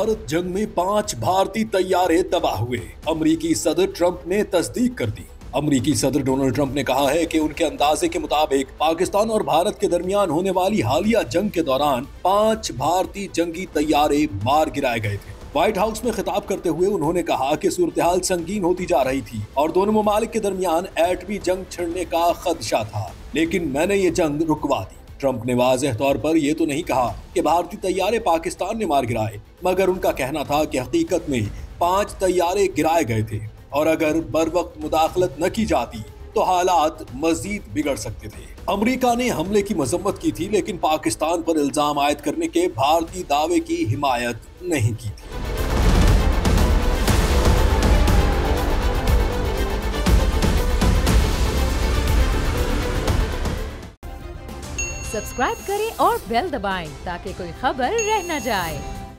भारत जंग में 5 भारतीय तैयारे तबाह हुए। अमरीकी सदर ट्रंप ने तस्दीक कर दी। अमरीकी सदर डोनाल्ड ट्रंप ने कहा है कि उनके अंदाजे के मुताबिक पाकिस्तान और भारत के दरमियान होने वाली हालिया जंग के दौरान 5 भारतीय जंगी तैयारे मार गिराए गए थे। व्हाइट हाउस में खिताब करते हुए उन्होंने कहा कि सूरत-ए-हाल संगीन होती जा रही थी और दोनों ममालिक के दरमियान एटमी जंग छिड़ने का खदशा था, लेकिन मैंने ये जंग रुकवा दी। ट्रंप ने वाज़ेह तौर पर यह तो नहीं कहा कि भारतीय तैयारे पाकिस्तान ने मार गिराए, मगर उनका कहना था कि हकीकत में 5 तैयारे गिराए गए थे और अगर बर वक्त मुदाखलत न की जाती तो हालात मजीद बिगड़ सकते थे। अमेरिका ने हमले की मजम्मत की थी, लेकिन पाकिस्तान पर इल्जाम आयद करने के भारतीय दावे की हिमायत नहीं की थी। सब्सक्राइब करें और बेल दबाएं ताकि कोई खबर रह न जाए।